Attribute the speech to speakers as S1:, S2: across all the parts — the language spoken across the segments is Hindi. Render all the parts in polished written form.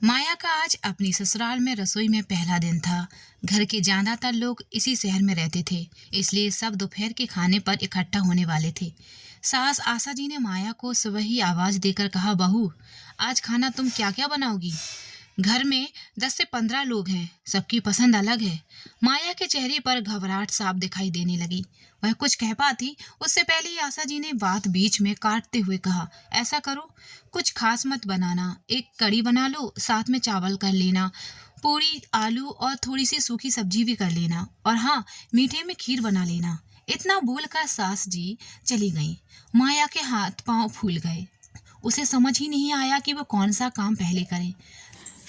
S1: माया का आज अपनी ससुराल में रसोई में पहला दिन था। घर के ज्यादातर लोग इसी शहर में रहते थे, इसलिए सब दोपहर के खाने पर इकट्ठा होने वाले थे। सास आशा जी ने माया को सुबह ही आवाज देकर कहा, बहू, आज खाना तुम क्या क्या बनाओगी? घर में 10 से 15 लोग हैं, सबकी पसंद अलग है। माया के चेहरे पर घबराहट साफ दिखाई देने लगी। वह कुछ कह पाती उससे पहले ही आशा जी ने बात बीच में काटते हुए कहा, ऐसा करो, कुछ खास मत बनाना, एक कड़ी बना लो, साथ में चावल कर लेना, पूरी, आलू और थोड़ी सी सूखी सब्जी भी कर लेना, और हाँ, मीठे में खीर बना लेना। इतना बोलकर सास जी चली गईं। माया के हाथ पांव फूल गए। उसे समझ ही नहीं आया कि वो कौन सा काम पहले करे।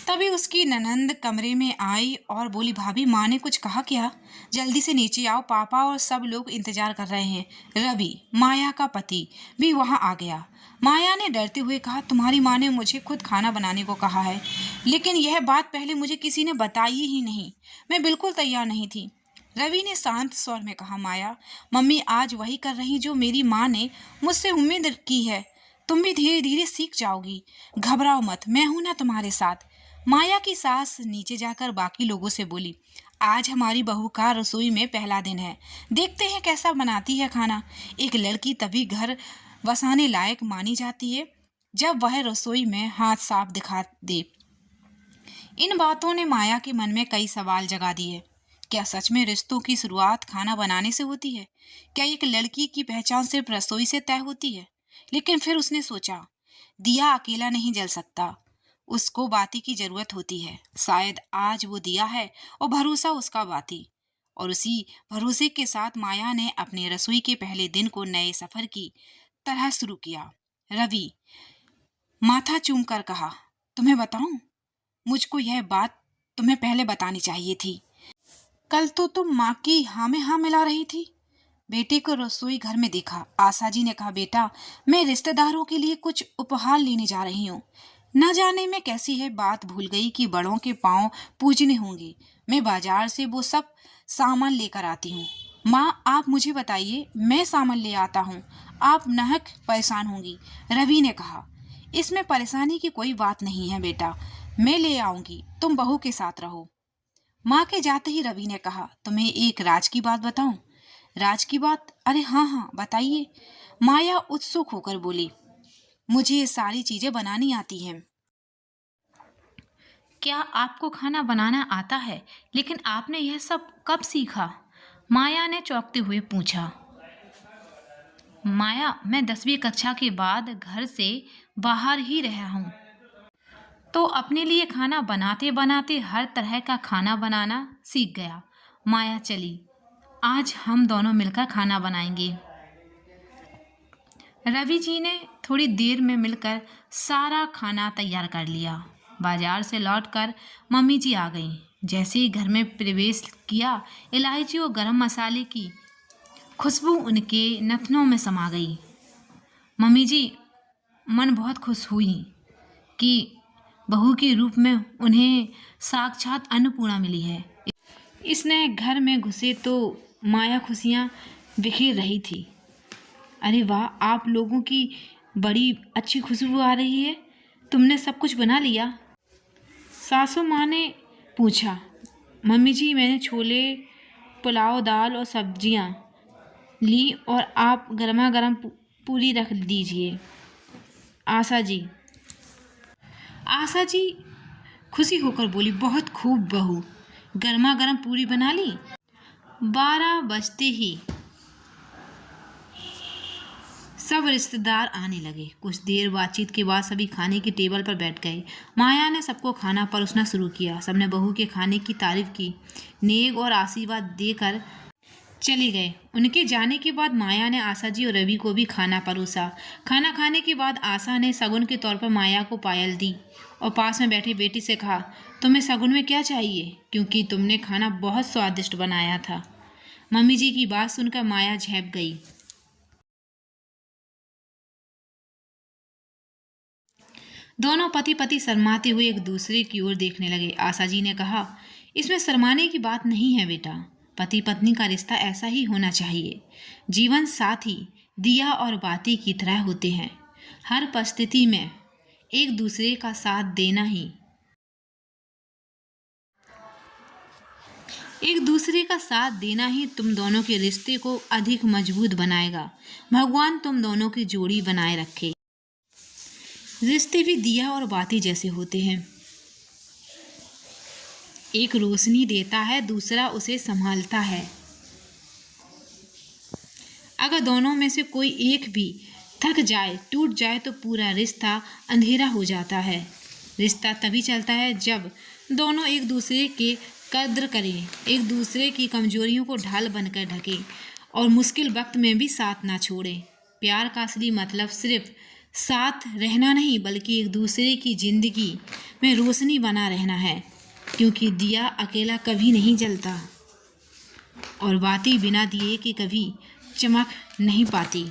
S2: तभी उसकी ननंद कमरे में आई और बोली, भाभी, माँ ने कुछ कहा क्या? जल्दी से नीचे आओ, पापा और सब लोग इंतजार कर रहे हैं। रवि, माया का पति, भी वहाँ आ गया। माया ने डरते हुए कहा, तुम्हारी माँ ने मुझे खुद खाना बनाने को कहा है, लेकिन यह बात पहले मुझे किसी ने बताई ही नहीं। मैं बिल्कुल तैयार नहीं थी। रवि ने शांत स्वर में कहा, माया, मम्मी आज वही कर रही जो मेरी माँ ने मुझसे उम्मीद की है। तुम भी धीरे धीरे सीख जाओगी। घबराओ मत, मैं हूं ना तुम्हारे साथ। माया की सास नीचे जाकर बाकी लोगों से बोली, आज हमारी बहू का रसोई में पहला दिन है, देखते हैं कैसा बनाती है खाना। एक लड़की तभी घर बसाने लायक मानी जाती है जब वह रसोई में हाथ साफ दिखा दे। इन बातों ने माया के मन में कई सवाल जगा दिए। क्या सच में रिश्तों की शुरुआत खाना बनाने से होती है? क्या एक लड़की की पहचान सिर्फ रसोई से तय होती है? लेकिन फिर उसने सोचा, दिया अकेला नहीं जल सकता, उसको बाती की जरूरत होती है। शायद आज वो दिया है और भरोसा उसका बाती। और उसी भरोसे के साथ माया ने अपने रसोई के पहले दिन को नए सफर की तरह शुरू किया। रवि माथा चूम कर कहा, तुम्हें बताऊं, मुझको यह बात तुम्हें पहले बतानी चाहिए थी। कल तो तुम माँ की हाँ में हाँ मिला रही थी। बेटे को रसोई घर में देखा। आशा जी ने कहा, बेटा, मैं रिश्तेदारों के लिए कुछ उपहार लेने जा रही हूँ। न जाने में कैसी है बात भूल गई कि बड़ों के पांव पूजने होंगे। मैं बाजार से वो सब सामान लेकर आती हूँ। माँ, आप मुझे बताइए, मैं सामान ले आता हूँ, आप नाहक परेशान होंगी। रवि ने कहा, इसमें परेशानी की कोई बात नहीं है बेटा, मैं ले आऊंगी, तुम बहू के साथ रहो। माँ के जाते ही रवि ने कहा, तुम्हें एक राज की बात बताऊं? राज की बात? अरे हाँ हाँ, बताइए। माया उत्सुक होकर बोली, मुझे ये सारी चीजें बनानी आती हैं।
S1: क्या आपको खाना बनाना आता है? लेकिन आपने यह सब कब सीखा? माया ने चौंकते हुए पूछा। माया, मैं 10वीं कक्षा के बाद घर से बाहर ही रहा हूँ, तो अपने लिए खाना बनाते बनाते हर तरह का खाना बनाना सीख गया। माया चली, आज हम दोनों मिलकर खाना बनाएंगे। रवि जी ने थोड़ी देर में मिलकर सारा खाना तैयार कर लिया। बाजार से लौटकर मम्मी जी आ गईं। जैसे ही घर में प्रवेश किया, इलायची और गरम मसाले की खुशबू उनके नथनों में समा गई। मम्मी जी मन बहुत खुश हुई कि बहू के रूप में उन्हें साक्षात अन्नपूर्णा मिली है। इसने घर में घुसे तो माया खुशियाँ बिखेर रही थी। अरे वाह, आप लोगों की बड़ी अच्छी खुशबू आ रही है, तुमने सब कुछ बना लिया? सासू माँ ने पूछा। मम्मी जी, मैंने छोले, पुलाव, दाल और सब्जियाँ ली, और आप गर्मा गर्म पूरी रख दीजिए। आशा जी आशा जी खुशी होकर बोली, बहुत खूब बहू, गर्मा गर्म पूरी बना ली। 12 बजते ही सब रिश्तेदार आने लगे। कुछ देर बातचीत के बाद सभी खाने की टेबल पर बैठ गए। माया ने सबको खाना परोसना शुरू किया। सबने बहू के खाने की तारीफ की, नेक और आशीर्वाद देकर चले गए। उनके जाने के बाद माया ने आशा जी और रवि को भी खाना परोसा। खाना खाने के बाद आशा ने शगुन के तौर पर माया को पायल दी और पास में बैठी बेटी से कहा, तुम्हें शगुन में क्या चाहिए, क्योंकि तुमने खाना बहुत स्वादिष्ट बनाया था। मम्मी जी की बात सुनकर माया झेप गई। दोनों पति पति शर्माते हुए एक दूसरे की ओर देखने लगे। आशा जी ने कहा, इसमें शर्माने की बात नहीं है बेटा, पति पत्नी का रिश्ता ऐसा ही होना चाहिए। जीवन साथी दिया और बाती की तरह होते हैं। हर परिस्थिति में एक दूसरे का साथ देना ही एक दूसरे का साथ देना ही तुम दोनों के रिश्ते को अधिक मजबूत बनाएगा। भगवान तुम दोनों की जोड़ी बनाए रखे। रिश्ते भी दिया और बाती जैसे होते हैं, एक रोशनी देता है, दूसरा उसे संभालता है। अगर दोनों में से कोई एक भी थक जाए, टूट जाए तो पूरा रिश्ता अंधेरा हो जाता है। रिश्ता तभी चलता है जब दोनों एक दूसरे के कद्र करें, एक दूसरे की कमजोरियों को ढाल बनकर ढकें और मुश्किल वक्त में भी साथ ना छोड़ें। प्यार का असली मतलब सिर्फ साथ रहना नहीं, बल्कि एक दूसरे की जिंदगी में रोशनी बना रहना है, क्योंकि दिया अकेला कभी नहीं जलता और बाती बिना दिए के कभी चमक नहीं पाती।